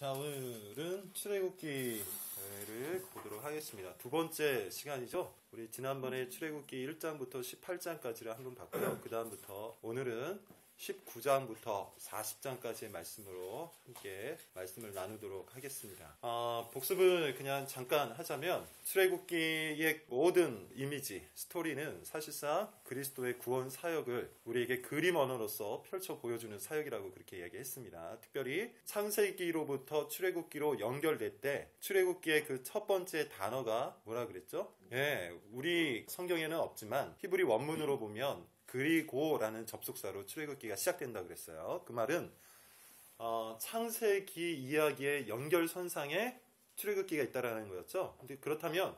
자, 오늘은 출애굽기를 보도록 하겠습니다. 두 번째 시간이죠. 우리 지난번에 출애굽기 1장부터 18장까지를 한번 봤고요. 그 다음부터 오늘은 19장부터 40장까지의 말씀으로 함께 말씀을 나누도록 하겠습니다. 복습을 그냥 잠깐 하자면 출애굽기의 모든 이미지, 스토리는 사실상 그리스도의 구원 사역을 우리에게 그림 언어로서 펼쳐 보여주는 사역이라고 그렇게 이야기했습니다. 특별히 창세기로부터 출애굽기로 연결될 때 출애굽기의 그 첫 번째 단어가 뭐라 그랬죠? 우리 성경에는 없지만 히브리 원문으로 보면 그리고라는 접속사로 출애굽기가 시작된다 그랬어요. 그 말은 창세기 이야기의 연결선상에 출애굽기가 있다라는 거였죠. 근데 그렇다면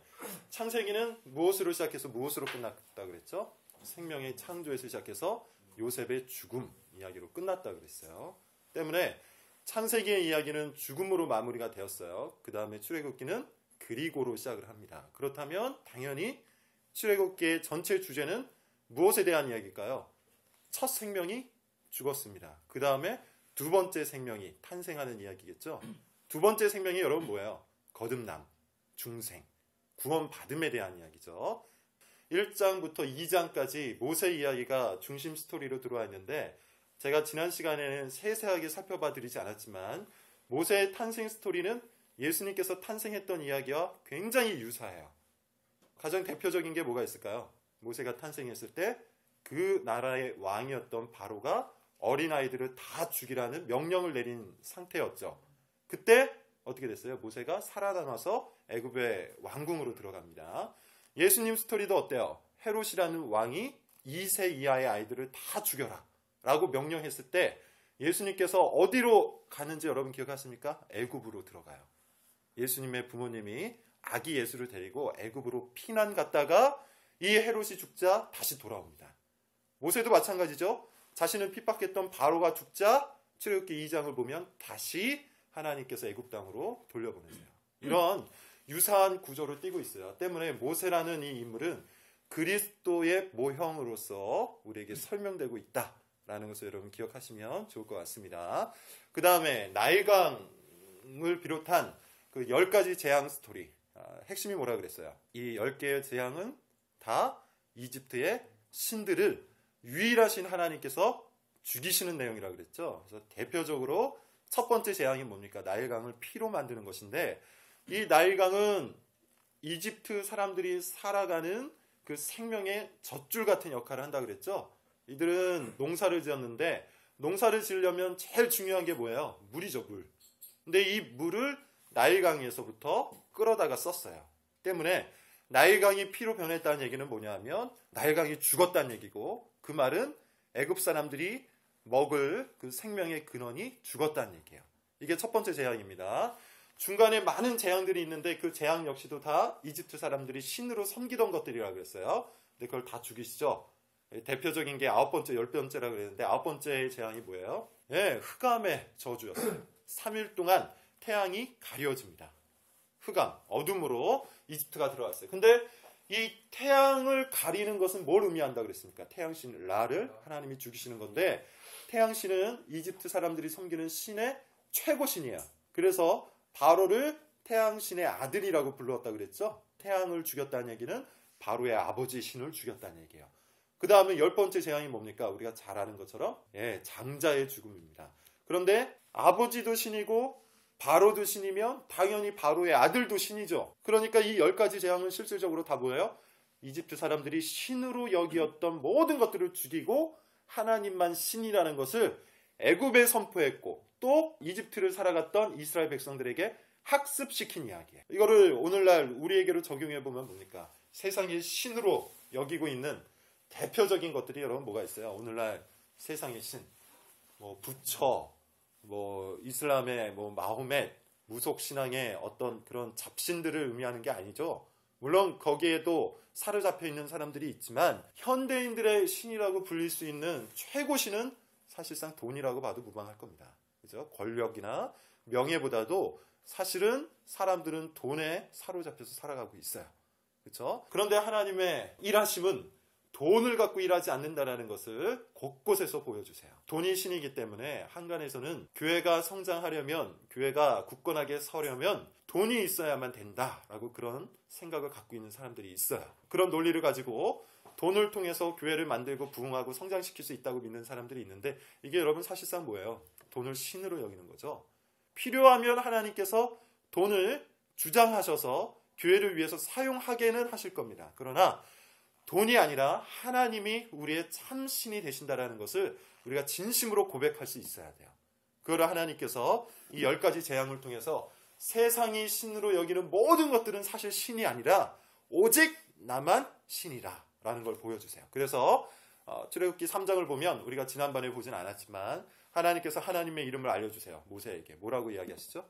창세기는 무엇으로 시작해서 무엇으로 끝났다 그랬죠? 생명의 창조에서 시작해서 요셉의 죽음 이야기로 끝났다 그랬어요. 때문에 창세기의 이야기는 죽음으로 마무리가 되었어요. 그 다음에 출애굽기는 그리고로 시작을 합니다. 그렇다면 당연히 출애굽기의 전체 주제는 무엇에 대한 이야기일까요? 첫 생명이 죽었습니다. 그 다음에 두 번째 생명이 탄생하는 이야기겠죠. 두 번째 생명이 여러분 뭐예요? 거듭남, 중생, 구원받음에 대한 이야기죠. 1장부터 2장까지 모세 이야기가 중심 스토리로 들어와 있는데 제가 지난 시간에는 세세하게 살펴봐 드리지 않았지만 모세의 탄생 스토리는 예수님께서 탄생했던 이야기와 굉장히 유사해요. 가장 대표적인 게 뭐가 있을까요? 모세가 탄생했을 때 그 나라의 왕이었던 바로가 어린아이들을 다 죽이라는 명령을 내린 상태였죠. 그때 어떻게 됐어요? 모세가 살아남아서 애굽의 왕궁으로 들어갑니다. 예수님 스토리도 어때요? 헤롯이라는 왕이 2세 이하의 아이들을 다 죽여라 라고 명령했을 때 예수님께서 어디로 가는지 여러분 기억하십니까? 애굽으로 들어가요. 예수님의 부모님이 아기 예수를 데리고 애굽으로 피난 갔다가 이 헤롯이 죽자 다시 돌아옵니다. 모세도 마찬가지죠. 자신은 핍박했던 바로가 죽자 출애굽기 2장을 보면 다시 하나님께서 애굽 땅으로 돌려보내세요. 이런 유사한 구조를 띠고 있어요. 때문에 모세라는 이 인물은 그리스도의 모형으로서 우리에게 설명되고 있다라는 것을 여러분 기억하시면 좋을 것 같습니다. 그 다음에 나일강을 비롯한 그 10가지 재앙 스토리, 핵심이 뭐라 그랬어요? 이 10개의 재앙은 다 이집트의 신들을 유일하신 하나님께서 죽이시는 내용이라 그랬죠. 그래서 대표적으로 첫 번째 재앙이 뭡니까? 나일강을 피로 만드는 것인데 이 나일강은 이집트 사람들이 살아가는 그 생명의 젖줄 같은 역할을 한다 그랬죠. 이들은 농사를 지었는데 농사를 지으려면 제일 중요한 게 뭐예요? 물이죠, 물. 근데 이 물을 나일강에서부터 끌어다가 썼어요. 때문에 나일강이 피로 변했다는 얘기는 뭐냐 하면 나일강이 죽었다는 얘기고 그 말은 애굽 사람들이 먹을 그 생명의 근원이 죽었다는 얘기예요. 이게 첫 번째 재앙입니다. 중간에 많은 재앙들이 있는데 그 재앙 역시도 다 이집트 사람들이 신으로 섬기던 것들이라고 그랬어요. 근데 그걸 다 죽이시죠. 대표적인 게 9번째, 10번째라고 그랬는데 9번째의 재앙이 뭐예요? 흑암의 저주였어요. 3일 동안 태양이 가려집니다. 흑암, 어둠으로 이집트가 들어왔어요. 근데 이 태양을 가리는 것은 뭘 의미한다 그랬습니까? 태양신 라를 하나님이 죽이시는 건데 태양신은 이집트 사람들이 섬기는 신의 최고신이에요. 그래서 바로를 태양신의 아들이라고 불렀다 그랬죠? 태양을 죽였다는 얘기는 바로의 아버지 신을 죽였다는 얘기예요. 그 다음에 10번째 재앙이 뭡니까? 우리가 잘 아는 것처럼 장자의 죽음입니다. 그런데 아버지도 신이고 바로도 신이면 당연히 바로의 아들도 신이죠. 그러니까 이 10가지 재앙은 실질적으로 다 뭐예요? 이집트 사람들이 신으로 여기었던 모든 것들을 죽이고 하나님만 신이라는 것을 애굽에 선포했고 또 이집트를 살아갔던 이스라엘 백성들에게 학습시킨 이야기예요. 이거를 오늘날 우리에게로 적용해보면 뭡니까? 세상의 신으로 여기고 있는 대표적인 것들이 여러분 뭐가 있어요? 오늘날 세상의 신, 부처, 이슬람의 마호멧, 무속신앙의 어떤 그런 잡신들을 의미하는 게 아니죠. 물론 거기에도 사로잡혀 있는 사람들이 있지만 현대인들의 신이라고 불릴 수 있는 최고신은 사실상 돈이라고 봐도 무방할 겁니다. 그죠? 권력이나 명예보다도 사실은 사람들은 돈에 사로잡혀서 살아가고 있어요. 그렇죠? 그런데 하나님의 일하심은 돈을 갖고 일하지 않는다라는 것을 곳곳에서 보여주세요. 돈이 신이기 때문에 한간에서는 교회가 성장하려면, 교회가 굳건하게 서려면 돈이 있어야만 된다라고 그런 생각을 갖고 있는 사람들이 있어요. 그런 논리를 가지고 돈을 통해서 교회를 만들고 부흥하고 성장시킬 수 있다고 믿는 사람들이 있는데, 이게 여러분 사실상 뭐예요? 돈을 신으로 여기는 거죠. 필요하면 하나님께서 돈을 주장하셔서 교회를 위해서 사용하게는 하실 겁니다. 그러나 돈이 아니라 하나님이 우리의 참 신이 되신다라는 것을 우리가 진심으로 고백할 수 있어야 돼요. 그걸 하나님께서 이 10가지 재앙을 통해서 세상이 신으로 여기는 모든 것들은 사실 신이 아니라 오직 나만 신이라 라는 걸 보여주세요. 그래서 출애굽기 3장을 보면 우리가 지난번에 보진 않았지만 하나님께서 하나님의 이름을 알려주세요. 모세에게 뭐라고 이야기하시죠?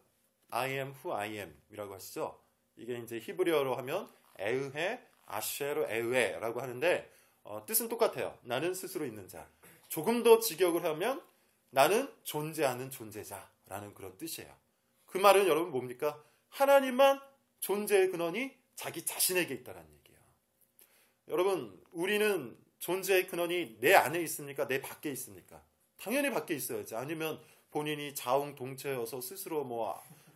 I am who I am 이라고 하시죠. 이게 이제 히브리어로 하면 에흐에 아쉐로 에흐에라고 하는데 뜻은 똑같아요. 나는 스스로 있는 자. 조금 더 직역을 하면 나는 존재하는 존재자라는 그런 뜻이에요. 그 말은 여러분 뭡니까? 하나님만 존재의 근원이 자기 자신에게 있다는 얘기예요. 여러분, 우리는 존재의 근원이 내 안에 있습니까? 내 밖에 있습니까? 당연히 밖에 있어야지. 아니면 본인이 자웅동체여서 스스로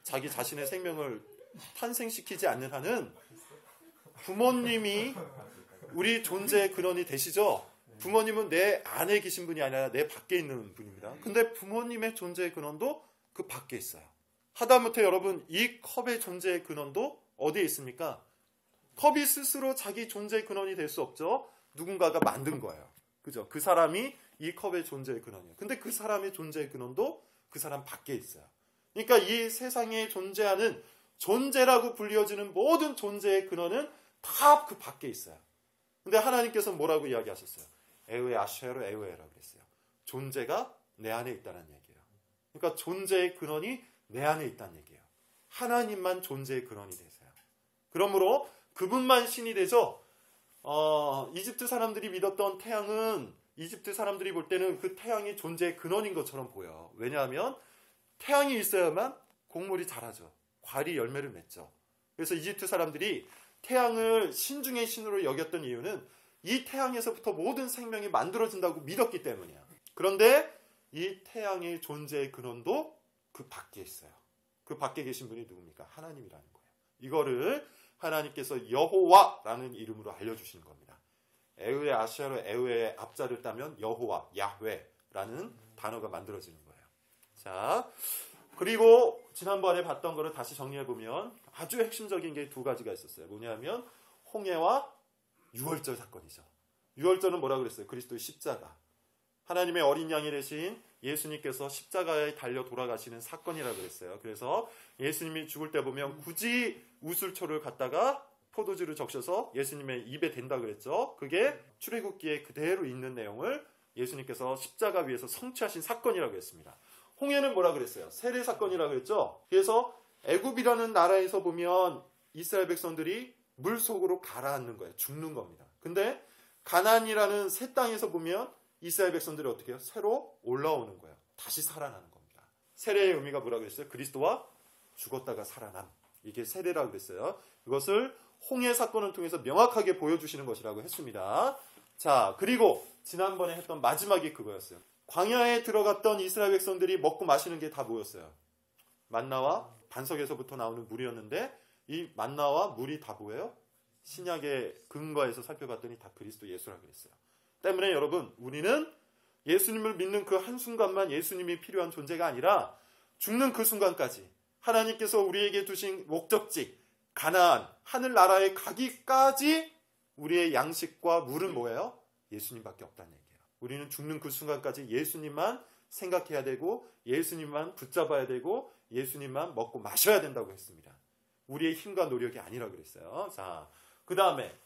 자기 자신의 생명을 탄생시키지 않는 한은 부모님이 우리 존재의 근원이 되시죠? 부모님은 내 안에 계신 분이 아니라 내 밖에 있는 분입니다. 근데 부모님의 존재의 근원도 그 밖에 있어요. 하다못해 여러분, 이 컵의 존재의 근원도 어디에 있습니까? 컵이 스스로 자기 존재의 근원이 될 수 없죠. 누군가가 만든 거예요. 그죠? 그 사람이 이 컵의 존재의 근원이에요. 근데 그 사람의 존재의 근원도 그 사람 밖에 있어요. 그러니까 이 세상에 존재하는 존재라고 불리어지는 모든 존재의 근원은 다 그 밖에 있어요. 근데 하나님께서는 뭐라고 이야기하셨어요? 에우에 아쉐로 에우에라고 그랬어요. 존재가 내 안에 있다는 얘기예요. 그러니까 존재의 근원이 내 안에 있다는 얘기예요. 하나님만 존재의 근원이 되세요. 그러므로 그분만 신이 되죠. 이집트 사람들이 믿었던 태양은 이집트 사람들이 볼 때는 그 태양이 존재의 근원인 것처럼 보여. 왜냐하면 태양이 있어야만 곡물이 자라죠. 과일이 열매를 맺죠. 그래서 이집트 사람들이 태양을 신중의 신으로 여겼던 이유는 이 태양에서부터 모든 생명이 만들어진다고 믿었기 때문이야. 그런데 이 태양의 존재의 근원도 그 밖에 있어요. 그 밖에 계신 분이 누굽니까? 하나님이라는 거예요. 이거를 하나님께서 여호와라는 이름으로 알려주시는 겁니다. 에우의 아쉐로 에우의 앞자를 따면 여호와, 야훼라는 단어가 만들어지는 거예요. 자, 그리고 지난번에 봤던 거를 다시 정리해보면 아주 핵심적인 게 두 가지가 있었어요. 뭐냐면 홍해와 유월절 사건이죠. 유월절은 뭐라고 그랬어요? 그리스도의 십자가. 하나님의 어린 양이 되신 예수님께서 십자가에 달려 돌아가시는 사건이라고 그랬어요. 그래서 예수님이 죽을 때 보면 굳이 우슬초를 갖다가 포도주를 적셔서 예수님의 입에 댄다고 그랬죠. 그게 출애굽기에 그대로 있는 내용을 예수님께서 십자가 위에서 성취하신 사건이라고 했습니다. 홍해는 뭐라 그랬어요? 세례 사건이라고 했죠. 그래서 애굽이라는 나라에서 보면 이스라엘 백성들이 물 속으로 가라앉는 거예요. 죽는 겁니다. 근데 가나안이라는 새 땅에서 보면 이스라엘 백성들이 어떻게 해요? 새로 올라오는 거예요. 다시 살아나는 겁니다. 세례의 의미가 뭐라 그랬어요? 그리스도와 죽었다가 살아남. 이게 세례라고 그랬어요. 이것을 홍해 사건을 통해서 명확하게 보여주시는 것이라고 했습니다. 자, 그리고 지난번에 했던 마지막이 그거였어요. 광야에 들어갔던 이스라엘 백성들이 먹고 마시는 게 다 뭐였어요? 만나와 반석에서부터 나오는 물이었는데 이 만나와 물이 다 뭐예요? 신약의 근거에서 살펴봤더니 다 그리스도 예수라고 그랬어요. 때문에 여러분, 우리는 예수님을 믿는 그 한순간만 예수님이 필요한 존재가 아니라 죽는 그 순간까지 하나님께서 우리에게 두신 목적지 가나안, 하늘나라에 가기까지 우리의 양식과 물은 뭐예요? 예수님밖에 없다는 얘기예요. 우리는 죽는 그 순간까지 예수님만 생각해야 되고 예수님만 붙잡아야 되고 예수님만 먹고 마셔야 된다고 했습니다. 우리의 힘과 노력이 아니라 그랬어요. 자, 그 다음에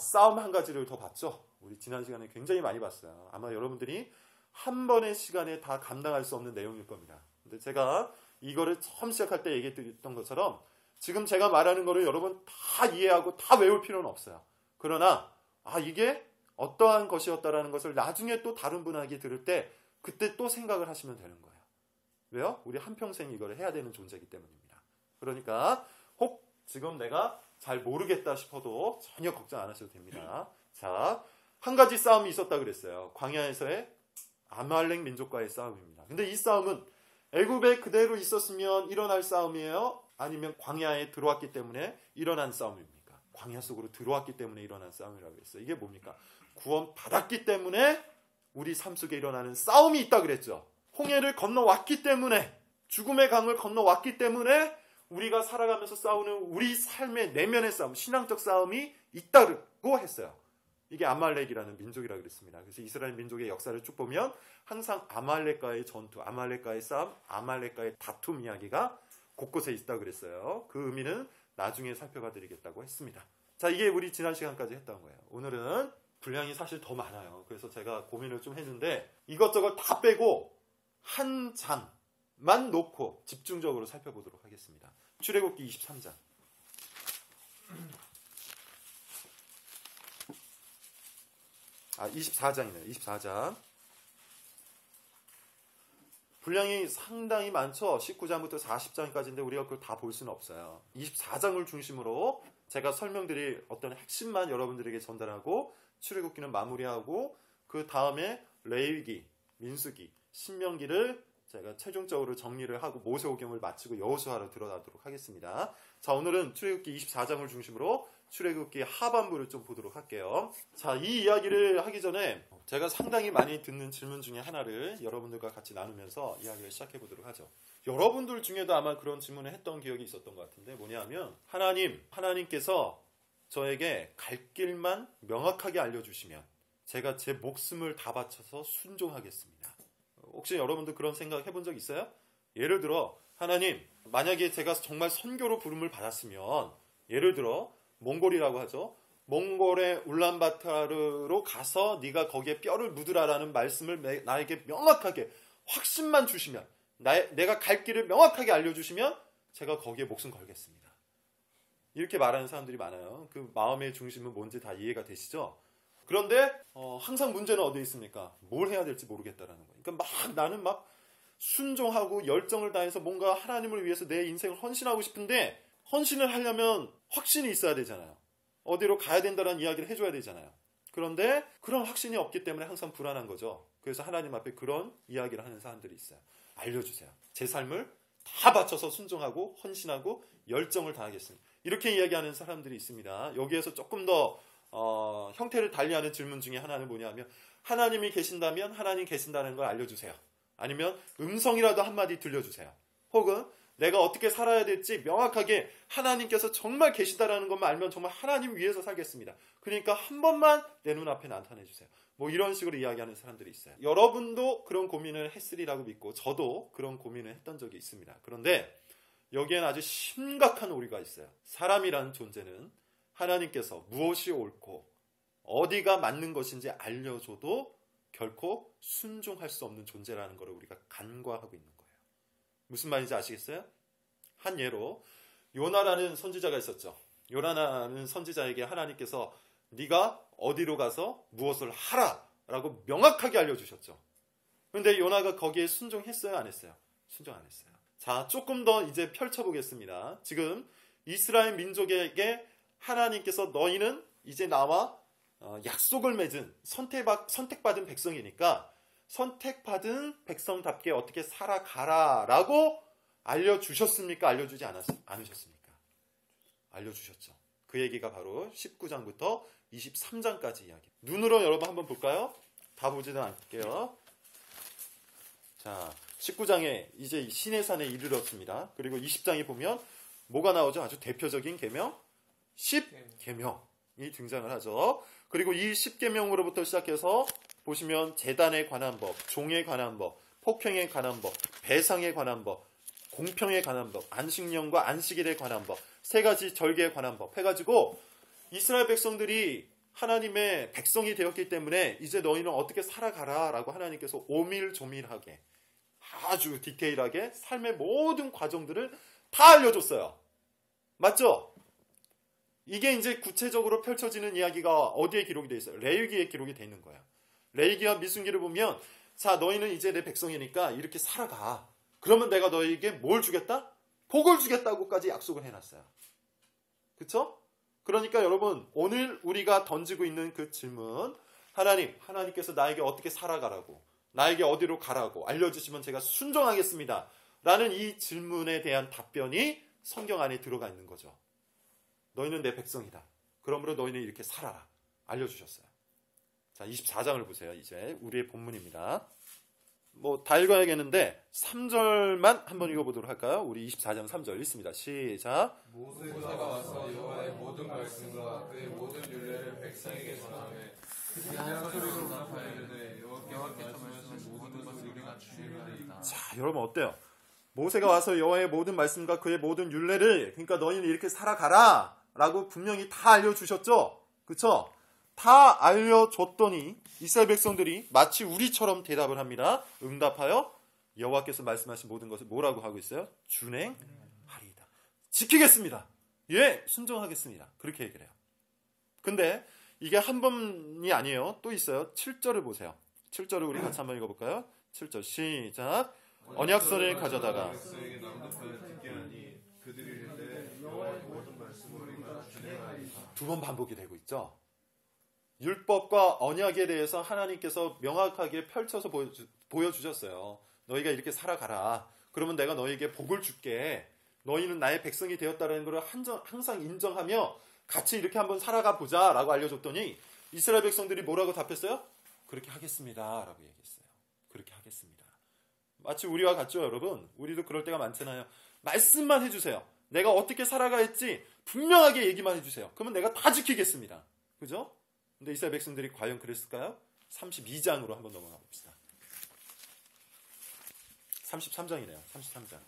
싸움 한 가지를 더 봤죠. 우리 지난 시간에 굉장히 많이 봤어요. 아마 여러분들이 한 번의 시간에 다 감당할 수 없는 내용일 겁니다. 근데 제가 이거를 처음 시작할 때 얘기했던 것처럼 지금 제가 말하는 거를 여러분 다 이해하고 다 외울 필요는 없어요. 그러나 이게 어떠한 것이었다라는 것을 나중에 또 다른 분에게 들을 때 그때 또 생각을 하시면 되는 거예요. 왜요? 우리 한평생 이걸 해야 되는 존재이기 때문입니다. 그러니까 혹 지금 내가 잘 모르겠다 싶어도 전혀 걱정 안 하셔도 됩니다. 자, 한 가지 싸움이 있었다 그랬어요. 광야에서의 아말렉 민족과의 싸움입니다. 근데 이 싸움은 애굽에 그대로 있었으면 일어날 싸움이에요? 아니면 광야에 들어왔기 때문에 일어난 싸움입니까? 광야 속으로 들어왔기 때문에 일어난 싸움이라고 했어요. 이게 뭡니까? 구원 받았기 때문에 우리 삶 속에 일어나는 싸움이 있다 그랬죠. 홍해를 건너왔기 때문에, 죽음의 강을 건너왔기 때문에 우리가 살아가면서 싸우는 우리 삶의 내면의 싸움, 신앙적 싸움이 있다고 했어요. 이게 아말렉이라는 민족이라고 그랬습니다. 그래서 이스라엘 민족의 역사를 쭉 보면 항상 아말렉과의 전투, 아말렉과의 싸움, 아말렉과의 다툼 이야기가 곳곳에 있다고 그랬어요. 그 의미는 나중에 살펴봐 드리겠다고 했습니다. 자, 이게 우리 지난 시간까지 했던 거예요. 오늘은 분량이 사실 더 많아요. 그래서 제가 고민을 좀 했는데 이것저것 다 빼고 한 장만 놓고 집중적으로 살펴보도록 하겠습니다. 출애굽기 23장. 24장이네요. 24장. 분량이 상당히 많죠. 19장부터 40장까지인데 우리가 그걸 다 볼 수는 없어요. 24장을 중심으로 제가 설명드릴 어떤 핵심만 여러분들에게 전달하고 출애굽기는 마무리하고 그 다음에 레위기, 민수기, 신명기를 제가 최종적으로 정리를 하고 모세오경을 마치고 여호수아로 들어가도록 하겠습니다. 자, 오늘은 출애굽기 24장을 중심으로 출애굽기 하반부를 좀 보도록 할게요. 자, 이 이야기를 하기 전에 제가 상당히 많이 듣는 질문 중에 하나를 여러분들과 같이 나누면서 이야기를 시작해 보도록 하죠. 여러분들 중에도 아마 그런 질문을 했던 기억이 있었던 것 같은데 뭐냐면 하나님께서 저에게 갈 길만 명확하게 알려주시면 제가 제 목숨을 다 바쳐서 순종하겠습니다. 혹시 여러분들 그런 생각 해본 적 있어요? 예를 들어 하나님, 만약에 제가 정말 선교로 부름을 받았으면 예를 들어 몽골이라고 하죠. 몽골의 울란바타르로 가서 네가 거기에 뼈를 묻으라라는 말씀을 나에게 명확하게 확신만 주시면 내가 갈 길을 명확하게 알려주시면 제가 거기에 목숨 걸겠습니다. 이렇게 말하는 사람들이 많아요. 그 마음의 중심은 뭔지 다 이해가 되시죠? 그런데 항상 문제는 어디에 있습니까? 뭘 해야 될지 모르겠다라는 거예요. 그러니까 나는 순종하고 열정을 다해서 뭔가 하나님을 위해서 내 인생을 헌신하고 싶은데 헌신을 하려면 확신이 있어야 되잖아요. 어디로 가야 된다는 이야기를 해줘야 되잖아요. 그런데 그런 확신이 없기 때문에 항상 불안한 거죠. 그래서 하나님 앞에 그런 이야기를 하는 사람들이 있어요. 알려주세요. 제 삶을 다 바쳐서 순종하고 헌신하고 열정을 다하겠습니다. 이렇게 이야기하는 사람들이 있습니다. 여기에서 조금 더 형태를 달리하는 질문 중에 하나는 뭐냐면 하나님이 계신다면 하나님 계신다는 걸 알려주세요. 아니면 음성이라도 한마디 들려주세요. 혹은 내가 어떻게 살아야 될지 명확하게 하나님께서 정말 계시다라는 것만 알면 정말 하나님 위해서 살겠습니다. 그러니까 한 번만 내 눈앞에 나타내 주세요. 뭐 이런 식으로 이야기하는 사람들이 있어요. 여러분도 그런 고민을 했으리라고 믿고 저도 그런 고민을 했던 적이 있습니다. 그런데 여기에는 아주 심각한 오류가 있어요. 사람이라는 존재는 하나님께서 무엇이 옳고 어디가 맞는 것인지 알려줘도 결코 순종할 수 없는 존재라는 것을 우리가 간과하고 있는 거예요. 무슨 말인지 아시겠어요? 한 예로 요나라는 선지자가 있었죠. 요나라는 선지자에게 하나님께서 네가 어디로 가서 무엇을 하라라고 명확하게 알려주셨죠. 그런데 요나가 거기에 순종했어요? 안 했어요? 순종 안 했어요. 자, 조금 더 이제 펼쳐보겠습니다. 지금 이스라엘 민족에게 하나님께서 너희는 이제 나와 약속을 맺은 선택받은 백성이니까 선택받은 백성답게 어떻게 살아가라라고 알려주셨습니까? 알려주지 않으셨습니까? 알려주셨죠. 그 얘기가 바로 19장부터 23장까지 이야기. 눈으로 여러분 한번 볼까요? 다 보지는 않을게요. 자, 19장에 이제 시내산에 이르렀습니다. 그리고 20장에 보면 뭐가 나오죠? 아주 대표적인 계명 10계명이 등장을 하죠. 그리고 이 10계명으로부터 시작해서 보시면 제단에 관한 법, 종에 관한 법, 폭행에 관한 법, 배상에 관한 법, 공평에 관한 법, 안식년과 안식일에 관한 법, 세 가지 절기에 관한 법 해가지고 이스라엘 백성들이 하나님의 백성이 되었기 때문에 이제 너희는 어떻게 살아가라라고 하나님께서 오밀조밀하게 아주 디테일하게 삶의 모든 과정들을 다 알려줬어요. 맞죠? 이게 이제 구체적으로 펼쳐지는 이야기가 어디에 기록이 되어 있어요? 레위기에 기록이 되어 있는 거예요. 레위기와 민수기를 보면 자, 너희는 이제 내 백성이니까 이렇게 살아가. 그러면 내가 너희에게 뭘 주겠다? 복을 주겠다고까지 약속을 해놨어요. 그쵸? 그러니까 여러분 오늘 우리가 던지고 있는 그 질문, 하나님께서 나에게 어떻게 살아가라고, 나에게 어디로 가라고 알려주시면 제가 순종하겠습니다 라는 이 질문에 대한 답변이 성경 안에 들어가 있는 거죠. 너희는 내 백성이다. 그러므로 너희는 이렇게 살아라. 알려주셨어요. 자, 24장을 보세요. 이제 우리의 본문입니다. 뭐 다 읽어야겠는데 3절만 한번 읽어보도록 할까요? 우리 24장 3절 읽습니다. 시작. 모세가 와서 여호와의 모든 말씀과 그의 모든 율례를 백성에게 전하매 그들이 한 소리로 응답하여 이르되 여호와께서 말씀하신 모든 것을 우리가 주의하리이다. 자, 여러분 어때요? 모세가 와서 여호와의 모든 말씀과 그의 모든 율례를, 그러니까 너희는 이렇게 살아가라 라고 분명히 다 알려주셨죠? 그쵸? 다 알려줬더니 이스라엘 백성들이 마치 우리처럼 대답을 합니다. 응답하여 여호와께서 말씀하신 모든 것을 뭐라고 하고 있어요? 준행하리이다. 지키겠습니다. 예, 순종하겠습니다. 그렇게 얘기를 해요. 근데 이게 한 번이 아니에요. 또 있어요. 7절을 보세요. 7절을 우리 같이 한번 읽어볼까요? 7절 시작. 언약서를 가져다가 백성에게 낭독하여 듣게 하니 그들이 이르되 여호와의 모든 말씀을 우리가 준행하리이다. 두 번 반복이 되고 있죠. 율법과 언약에 대해서 하나님께서 명확하게 펼쳐서 보여주셨어요. 너희가 이렇게 살아가라. 그러면 내가 너희에게 복을 줄게. 너희는 나의 백성이 되었다는 것을 항상 인정하며 같이 이렇게 한번 살아가 보자 라고 알려줬더니 이스라엘 백성들이 뭐라고 답했어요? 그렇게 하겠습니다 라고 얘기했어요. 그렇게 하겠습니다. 마치 우리와 같죠, 여러분? 우리도 그럴 때가 많잖아요. 말씀만 해주세요. 내가 어떻게 살아가 했지 분명하게 얘기만 해주세요. 그러면 내가 다 지키겠습니다. 그죠? 근데 이스라엘 백성들이 과연 그랬을까요? 32장으로 한번 넘어가 봅시다. 33장이네요. 33장.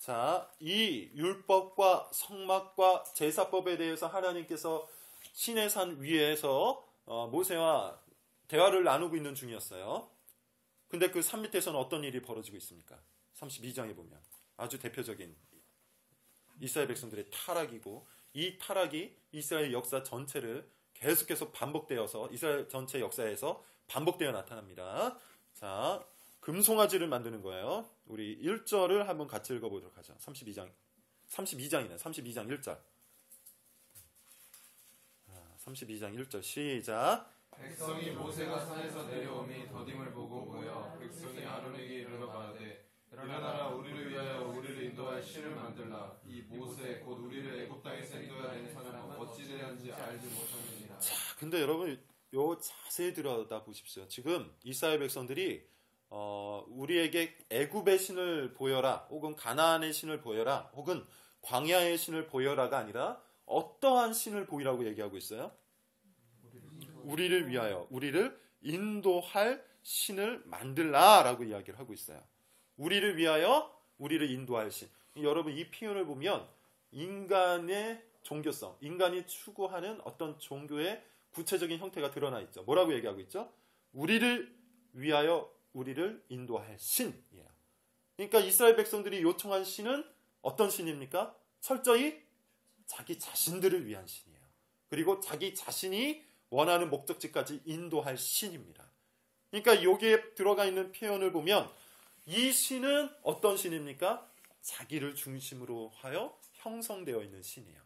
자, 이 율법과 성막과 제사법에 대해서 하나님께서 시내산 위에서 모세와 대화를 나누고 있는 중이었어요. 근데 그 산 밑에서는 어떤 일이 벌어지고 있습니까? 32장에 보면 아주 대표적인 이스라엘 백성들의 타락이고, 이 타락이 이스라엘 역사 전체를 계속해서 반복되어서 이스라엘 전체 역사에서 반복되어 나타납니다. 자, 금송아지를 만드는 거예요. 우리 1절을 한번 같이 읽어보도록 하죠. 32장이네. 32장 1절. 32장 1절 시작. 백성이 모세가 산에서 내려오니 더딤을 보고 모여 백성이 아론에게 이르러 말하되 일어나라 우리를 위하여 우리를 인도할 신을 만들라. 이 모세 곧 우리를 애굽 땅에서 인도하는 사람은 어찌 되는지 알지 못하느니라. 자, 근데 여러분 요 자세히 들여다 보십시오. 지금 이스라엘 백성들이 우리에게 애굽의 신을 보여라, 혹은 가나안의 신을 보여라, 혹은 광야의 신을 보여라가 아니라 어떠한 신을 보이라고 얘기하고 있어요? 우리를 위하여 우리를 인도할 신을 만들라라고 이야기를 하고 있어요. 우리를 위하여 우리를 인도할 신. 여러분 이 표현을 보면 인간의 종교성, 인간이 추구하는 어떤 종교의 구체적인 형태가 드러나 있죠. 뭐라고 얘기하고 있죠? 우리를 위하여 우리를 인도할 신이에요. 그러니까 이스라엘 백성들이 요청한 신은 어떤 신입니까? 철저히 자기 자신들을 위한 신이에요. 그리고 자기 자신이 원하는 목적지까지 인도할 신입니다. 그러니까 여기에 들어가 있는 표현을 보면 이 신은 어떤 신입니까? 자기를 중심으로 하여 형성되어 있는 신이에요.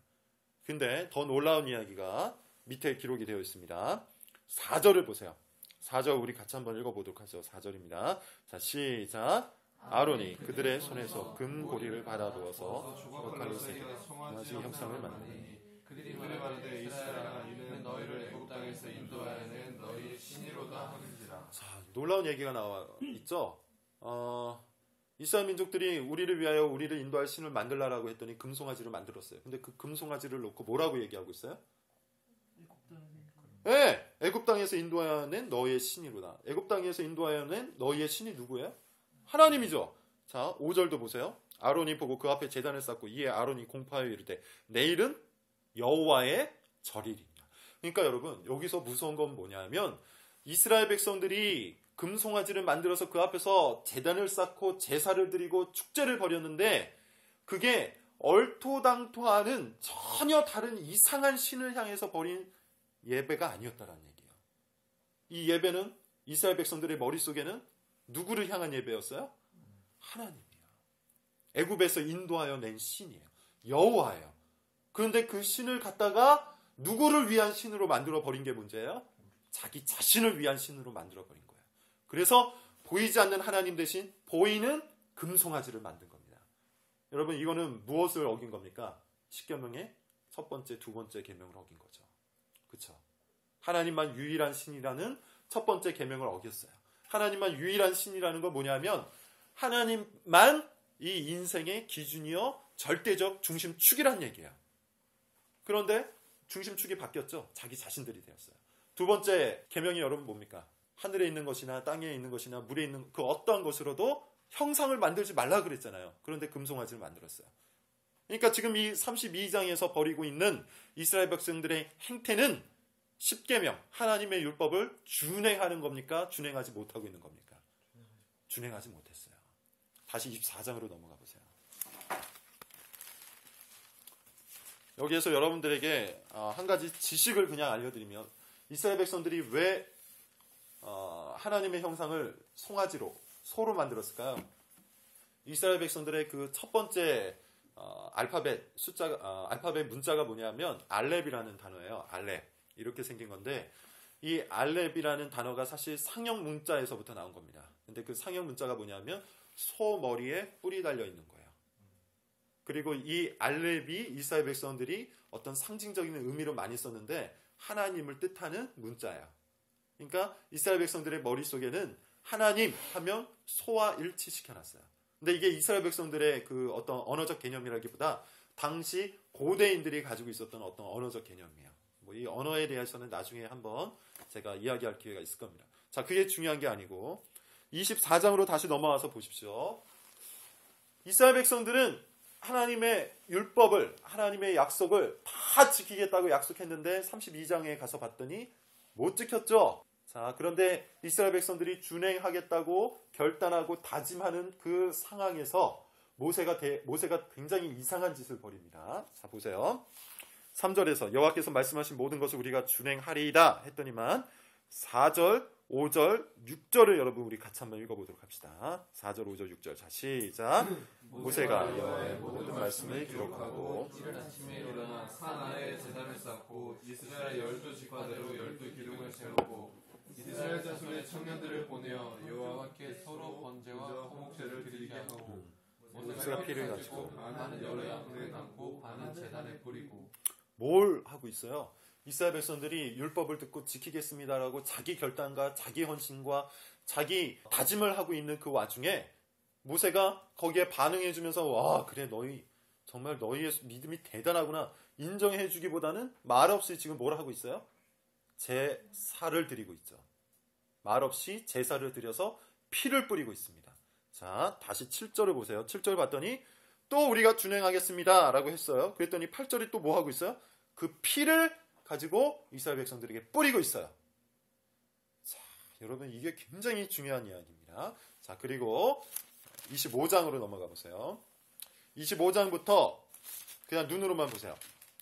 근데 더 놀라운 이야기가 밑에 기록이 되어 있습니다. 4절을 보세요. 4절 우리 같이 한번 읽어보도록 하죠. 4절입니다. 자, 시작. 아론이 그들의 손에서 금고리를 받아두어서 젓갈로 새겨 송아지 형상을 만드니 그들이 말하되 이스라엘아 이는 너희를 애굽 땅에서 인도하여낸 너희의 신이로다 하는지라. 자, 놀라운 얘기가 나와 있죠. 이스라엘 민족들이 우리를 위하여 우리를 인도할 신을 만들라라고 했더니 금송아지를 만들었어요. 근데 그 금송아지를 놓고 뭐라고 얘기하고 있어요? 네, 애굽 땅에서 인도하여낸 너희의 신이로다. 애굽 땅에서 인도하여낸 너희의 신이 누구예요? 하나님이죠. 자, 5절도 보세요. 아론이 보고 그 앞에 제단을 쌓고 이에 아론이 공포하여 이르되 내일은 여호와의 절이리라. 그러니까 여러분 여기서 무서운 건 뭐냐면 이스라엘 백성들이 금송아지를 만들어서 그 앞에서 제단을 쌓고 제사를 드리고 축제를 벌였는데 그게 얼토당토하는 전혀 다른 이상한 신을 향해서 벌인 예배가 아니었다라는 얘기예요. 이 예배는 이스라엘 백성들의 머릿속에는 누구를 향한 예배였어요? 하나님이에요. 애굽에서 인도하여 낸 신이에요. 여호와예요. 그런데 그 신을 갖다가 누구를 위한 신으로 만들어 버린 게 문제예요? 자기 자신을 위한 신으로 만들어 버린 거예요. 그래서 보이지 않는 하나님 대신 보이는 금송아지를 만든 겁니다. 여러분, 이거는 무엇을 어긴 겁니까? 십계명의 첫 번째, 두 번째 계명을 어긴 거죠. 그렇죠? 하나님만 유일한 신이라는 첫 번째 계명을 어겼어요. 하나님만 유일한 신이라는 건 뭐냐면 하나님만 이 인생의 기준이요 절대적 중심축이란 얘기예요. 그런데 중심축이 바뀌었죠. 자기 자신들이 되었어요. 두 번째 계명이 여러분 뭡니까? 하늘에 있는 것이나 땅에 있는 것이나 물에 있는 그 어떠한 것으로도 형상을 만들지 말라 그랬잖아요. 그런데 금송아지를 만들었어요. 그러니까 지금 이 32장에서 벌이고 있는 이스라엘 백성들의 행태는 십계명, 하나님의 율법을 준행하는 겁니까? 준행하지 못하고 있는 겁니까? 준행하지 못했어요. 다시 24장으로 넘어가 보세요. 여기에서 여러분들에게 한 가지 지식을 그냥 알려드리면 이스라엘 백성들이 왜 하나님의 형상을 송아지로, 소로 만들었을까요? 이스라엘 백성들의 그 첫 번째 알파벳 문자가 뭐냐면 알렙이라는 단어예요. 알렙. 이렇게 생긴 건데 이 알렙이라는 단어가 사실 상형 문자에서부터 나온 겁니다. 근데 그 상형 문자가 뭐냐면 소 머리에 뿔이 달려 있는 거예요. 그리고 이 알렙이 이스라엘 백성들이 어떤 상징적인 의미로 많이 썼는데 하나님을 뜻하는 문자예요. 그러니까 이스라엘 백성들의 머릿속에는 하나님 하면 소와 일치시켜놨어요. 근데 이게 이스라엘 백성들의 그 어떤 언어적 개념이라기보다 당시 고대인들이 가지고 있었던 어떤 언어적 개념이에요. 뭐 이 언어에 대해서는 나중에 한번 제가 이야기할 기회가 있을 겁니다. 자, 그게 중요한 게 아니고 24장으로 다시 넘어와서 보십시오. 이스라엘 백성들은 하나님의 율법을, 하나님의 약속을 다 지키겠다고 약속했는데 32장에 가서 봤더니 못 지켰죠. 자, 그런데 이스라엘 백성들이 준행하겠다고 결단하고 다짐하는 그 상황에서 모세가 굉장히 이상한 짓을 벌입니다. 자, 보세요. 3절에서 여호와께서 말씀하신 모든 것을 우리가 준행하리이다 했더니만 4절, 5절, 6절을 여러분 우리 같이 한번 읽어보도록 합시다. 4절, 5절, 6절. 자, 시작. 모세가 여호와의 모든 말씀을 기록하고 이른 아침에 일어나 산 아래에 제단을 쌓고 이스라엘 12지파대로 12기둥을 세우고 이스라엘 자손의 청년들을 보내어 여호와께 서로 번제와 화목제를 드리게 하고 모세가 피를 가지고 반은 여호와의 담고 반은 제단에 뿌리고. 뭘 하고 있어요? 이스라엘 백성들이 율법을 듣고 지키겠습니다라고 자기 결단과 자기 헌신과 자기 다짐을 하고 있는 그 와중에 모세가 거기에 반응해주면서 와, 그래, 너희 정말 너희의 믿음이 대단하구나 인정해주기보다는 말없이 지금 뭘 하고 있어요? 제사를 드리고 있죠. 말없이 제사를 드려서 피를 뿌리고 있습니다. 자, 다시 7절을 보세요. 7절 봤더니 또 우리가 준행하겠습니다 라고 했어요. 그랬더니 8절이 또 뭐 하고 있어요? 그 피를 가지고 이스라엘 백성들에게 뿌리고 있어요. 자, 여러분, 이게 굉장히 중요한 이야기입니다. 자, 그리고 25장으로 넘어가 보세요. 25장부터 그냥 눈으로만 보세요.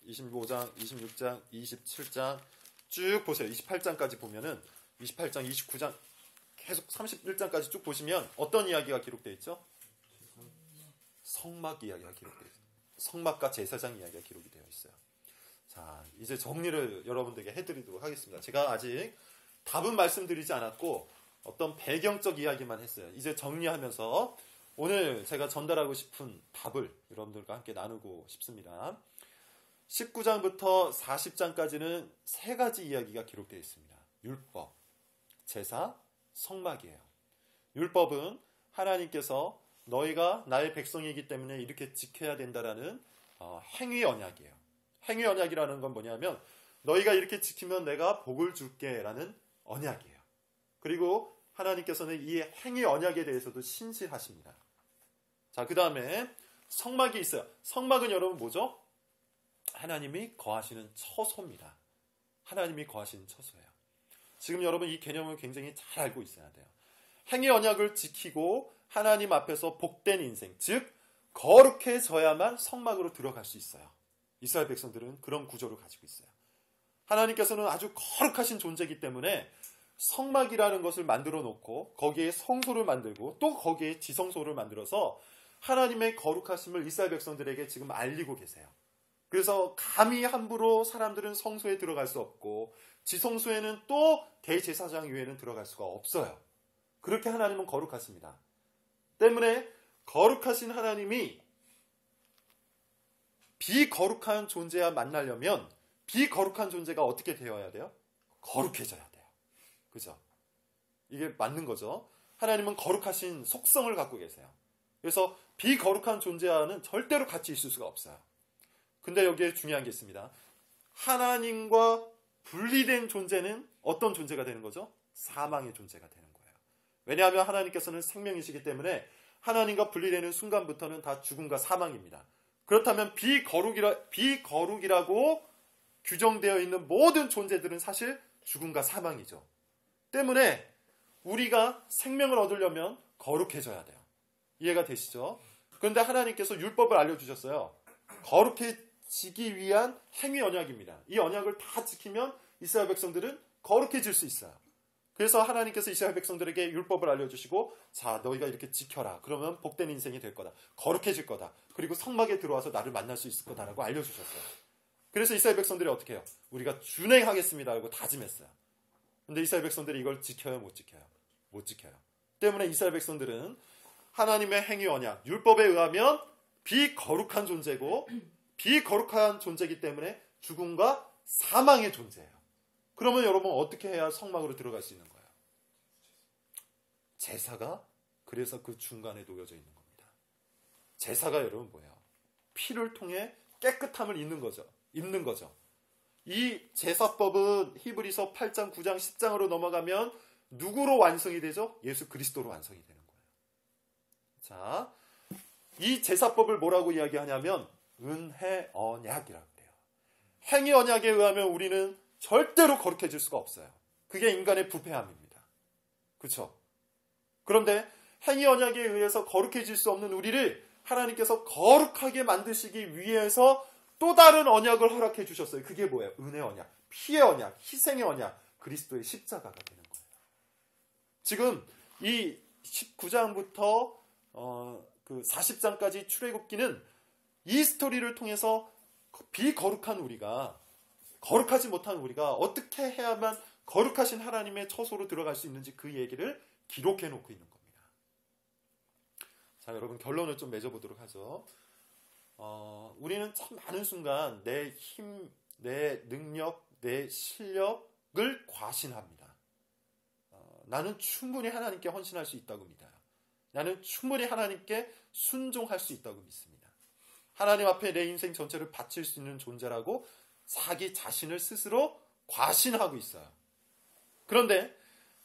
25장, 26장, 27장 쭉 보세요. 28장까지 보면은 28장, 29장 계속 31장까지 쭉 보시면 어떤 이야기가 기록되어 있죠? 성막 이야기가 기록되어 있어요. 성막과 제사장 이야기가 기록이 되어 있어요. 자, 이제 정리를 여러분들에게 해드리도록 하겠습니다. 제가 아직 답은 말씀드리지 않았고 어떤 배경적 이야기만 했어요. 이제 정리하면서 오늘 제가 전달하고 싶은 답을 여러분들과 함께 나누고 싶습니다. 19장부터 40장까지는 세 가지 이야기가 기록되어 있습니다. 율법, 제사, 성막이에요. 율법은 하나님께서 너희가 나의 백성이기 때문에 이렇게 지켜야 된다라는 행위 언약이에요. 행위 언약이라는 건 뭐냐면 너희가 이렇게 지키면 내가 복을 줄게라는 언약이에요. 그리고 하나님께서는 이 행위 언약에 대해서도 신실하십니다. 자, 그 다음에 성막이 있어요. 성막은 여러분 뭐죠? 하나님이 거하시는 처소입니다. 하나님이 거하시는 처소예요. 지금 여러분 이 개념을 굉장히 잘 알고 있어야 돼요. 행위 언약을 지키고 하나님 앞에서 복된 인생, 즉 거룩해져야만 성막으로 들어갈 수 있어요. 이스라엘 백성들은 그런 구조를 가지고 있어요. 하나님께서는 아주 거룩하신 존재이기 때문에 성막이라는 것을 만들어 놓고 거기에 성소를 만들고 또 거기에 지성소를 만들어서 하나님의 거룩하심을 이스라엘 백성들에게 지금 알리고 계세요. 그래서 감히 함부로 사람들은 성소에 들어갈 수 없고 지성소에는 또 대제사장 외에는 들어갈 수가 없어요. 그렇게 하나님은 거룩하십니다. 때문에 거룩하신 하나님이 비거룩한 존재와 만나려면 비거룩한 존재가 어떻게 되어야 돼요? 거룩해져야 돼요. 그죠? 이게 맞는 거죠. 하나님은 거룩하신 속성을 갖고 계세요. 그래서 비거룩한 존재와는 절대로 같이 있을 수가 없어요. 근데 여기에 중요한 게 있습니다. 하나님과 분리된 존재는 어떤 존재가 되는 거죠? 사망의 존재가 되는 거예요. 왜냐하면 하나님께서는 생명이시기 때문에 하나님과 분리되는 순간부터는 다 죽음과 사망입니다. 그렇다면 비거룩이라고 규정되어 있는 모든 존재들은 사실 죽음과 사망이죠. 때문에 우리가 생명을 얻으려면 거룩해져야 돼요. 이해가 되시죠? 그런데 하나님께서 율법을 알려주셨어요. 거룩해지기 위한 행위 언약입니다. 이 언약을 다 지키면 이스라엘 백성들은 거룩해질 수 있어요. 그래서 하나님께서 이스라엘 백성들에게 율법을 알려주시고, 자, 너희가 이렇게 지켜라. 그러면 복된 인생이 될 거다. 거룩해질 거다. 그리고 성막에 들어와서 나를 만날 수 있을 거다라고 알려주셨어요. 그래서 이스라엘 백성들이 어떻게 해요? 우리가 준행하겠습니다 라고 다짐했어요. 근데 이스라엘 백성들이 이걸 지켜요? 못 지켜요? 못 지켜요. 때문에 이스라엘 백성들은 하나님의 행위 언약, 율법에 의하면 비거룩한 존재고, 비거룩한 존재이기 때문에 죽음과 사망의 존재예요. 그러면 여러분 어떻게 해야 성막으로 들어갈 수 있는 거예요? 제사가 그래서 그 중간에 놓여져 있는 겁니다. 제사가 여러분 뭐예요? 피를 통해 깨끗함을 입는 거죠. 이 제사법은 히브리서 8장, 9장, 10장으로 넘어가면 누구로 완성이 되죠? 예수 그리스도로 완성이 되는 거예요. 자, 이 제사법을 뭐라고 이야기하냐면 은혜 언약이라고 해요. 행위 언약에 의하면 우리는 절대로 거룩해질 수가 없어요. 그게 인간의 부패함입니다. 그렇죠? 그런데 행위 언약에 의해서 거룩해질 수 없는 우리를 하나님께서 거룩하게 만드시기 위해서 또 다른 언약을 허락해 주셨어요. 그게 뭐예요? 은혜 언약, 피의 언약, 희생의 언약, 그리스도의 십자가가 되는 거예요. 지금 이 19장부터 그 40장까지 출애굽기는 이 스토리를 통해서 비거룩한 우리가, 거룩하지 못한 우리가 어떻게 해야만 거룩하신 하나님의 처소로 들어갈 수 있는지 그 얘기를 기록해 놓고 있는 겁니다. 자, 여러분 결론을 좀 맺어보도록 하죠. 우리는 참 많은 순간 내 힘, 내 능력, 내 실력을 과신합니다. 나는 충분히 하나님께 헌신할 수 있다고 믿어요. 나는 충분히 하나님께 순종할 수 있다고 믿습니다. 하나님 앞에 내 인생 전체를 바칠 수 있는 존재라고 자기 자신을 스스로 과신하고 있어요. 그런데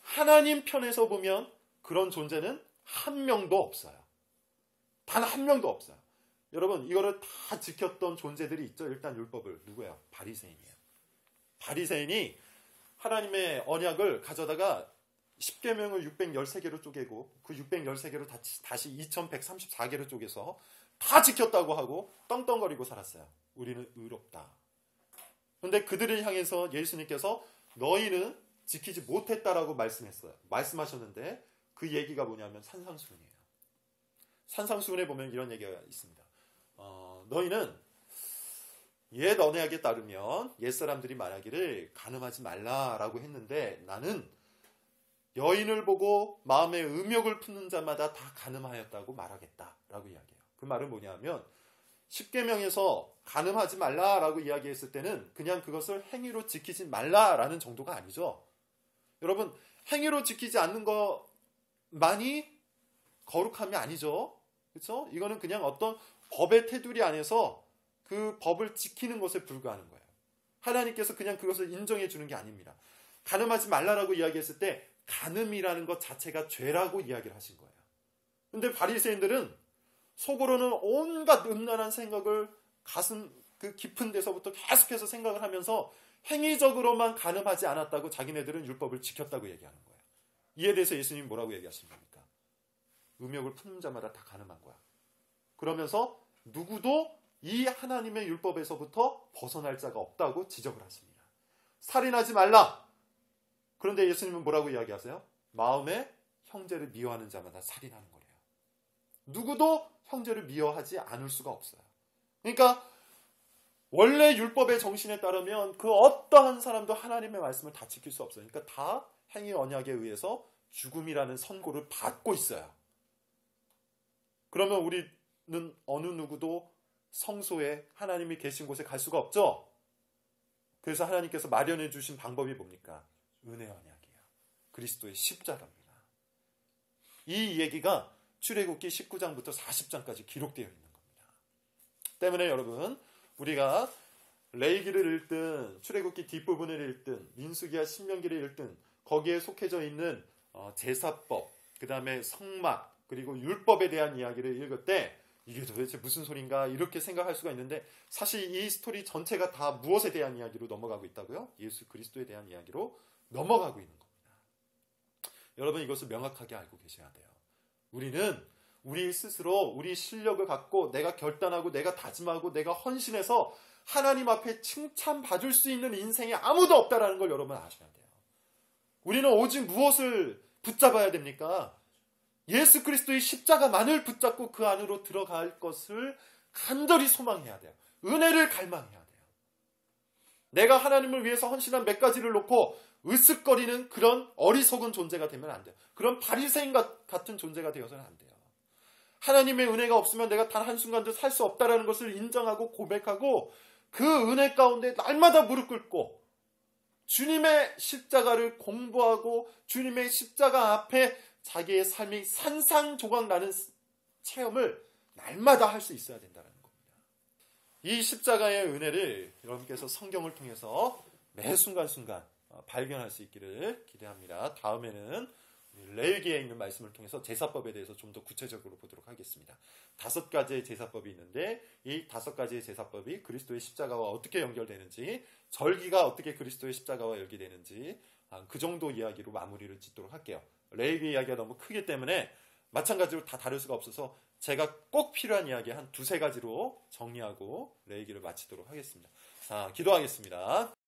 하나님 편에서 보면 그런 존재는 한 명도 없어요. 단 한 명도 없어요. 여러분 이거를 다 지켰던 존재들이 있죠. 일단 율법을. 누구예요? 바리새인이에요. 바리새인이 하나님의 언약을 가져다가 10계명을 613개로 쪼개고 그 613개로 다시 2134개로 쪼개서 다 지켰다고 하고 떵떵거리고 살았어요. 우리는 의롭다. 그런데 그들을 향해서 예수님께서 너희는 지키지 못했다라고 말씀하셨는데 그 얘기가 뭐냐면 산상수훈이에요. 산상수훈에 보면 이런 얘기가 있습니다. 너희는 옛 언약에 따르면 옛 사람들이 말하기를 간음하지 말라라고 했는데 나는 여인을 보고 마음에 음욕을 품는 자마다 다 간음하였다고 말하겠다라고 이야기해요. 그 말은 뭐냐면 10계명에서 간음하지 말라라고 이야기했을 때는 그냥 그것을 행위로 지키지 말라라는 정도가 아니죠. 여러분 행위로 지키지 않는 것만이 거룩함이 아니죠. 그렇죠? 이거는 그냥 어떤 법의 테두리 안에서 그 법을 지키는 것에 불과하는 거예요. 하나님께서 그냥 그것을 인정해 주는 게 아닙니다. 간음하지 말라라고 이야기했을 때 간음이라는 것 자체가 죄라고 이야기를 하신 거예요. 그런데 바리새인들은 속으로는 온갖 음란한 생각을 가슴 그 깊은 데서부터 계속해서 생각을 하면서 행위적으로만 간음하지 않았다고 자기네들은 율법을 지켰다고 얘기하는 거예요. 이에 대해서 예수님이 뭐라고 얘기하십니까? 음욕을 품는 자마다 다 간음한 거야. 그러면서 누구도 이 하나님의 율법에서부터 벗어날 자가 없다고 지적을 하십니다. 살인하지 말라. 그런데 예수님은 뭐라고 이야기하세요? 마음에 형제를 미워하는 자마다 살인하는 거래요. 누구도 형제를 미워하지 않을 수가 없어요. 그러니까 원래 율법의 정신에 따르면 그 어떠한 사람도 하나님의 말씀을 다 지킬 수 없어요. 그러니까 다 행위 언약에 의해서 죽음이라는 선고를 받고 있어요. 그러면 우리는 어느 누구도 성소에 하나님이 계신 곳에 갈 수가 없죠. 그래서 하나님께서 마련해 주신 방법이 뭡니까? 은혜 언약이에요. 그리스도의 십자가입니다. 이 얘기가 출애굽기 19장부터 40장까지 기록되어 있는 겁니다. 때문에 여러분, 우리가 레위기를 읽든 출애굽기 뒷부분을 읽든 민수기와 신명기를 읽든 거기에 속해져 있는 제사법, 그 다음에 성막, 그리고 율법에 대한 이야기를 읽을 때 이게 도대체 무슨 소린가 이렇게 생각할 수가 있는데, 사실 이 스토리 전체가 다 무엇에 대한 이야기로 넘어가고 있다고요? 예수 그리스도에 대한 이야기로 넘어가고 있는 겁니다. 여러분, 이것을 명확하게 알고 계셔야 돼요. 우리는 우리 스스로 우리 실력을 갖고 내가 결단하고 내가 다짐하고 내가 헌신해서 하나님 앞에 칭찬받을 수 있는 인생에 아무도 없다라는 걸 여러분 아셔야 돼요. 우리는 오직 무엇을 붙잡아야 됩니까? 예수 그리스도의 십자가만을 붙잡고 그 안으로 들어갈 것을 간절히 소망해야 돼요. 은혜를 갈망해야 돼요. 내가 하나님을 위해서 헌신한 몇 가지를 놓고 으쓱거리는 그런 어리석은 존재가 되면 안 돼요. 그런 바리새인 같은 존재가 되어서는 안 돼요. 하나님의 은혜가 없으면 내가 단 한순간도 살 수 없다라는 것을 인정하고 고백하고 그 은혜 가운데 날마다 무릎 꿇고 주님의 십자가를 공부하고 주님의 십자가 앞에 자기의 삶이 산산조각 나는 체험을 날마다 할 수 있어야 된다는 겁니다. 이 십자가의 은혜를 여러분께서 성경을 통해서 매 순간순간 발견할 수 있기를 기대합니다. 다음에는 레위기에 있는 말씀을 통해서 제사법에 대해서 좀 더 구체적으로 보도록 하겠습니다. 5가지의 제사법이 있는데 이 5가지의 제사법이 그리스도의 십자가와 어떻게 연결되는지, 절기가 어떻게 그리스도의 십자가와 연결되는지 그 정도 이야기로 마무리를 짓도록 할게요. 레위기 이야기가 너무 크기 때문에 마찬가지로 다 다룰 수가 없어서 제가 꼭 필요한 이야기 한 2-3가지로 정리하고 레위기를 마치도록 하겠습니다. 자, 기도하겠습니다.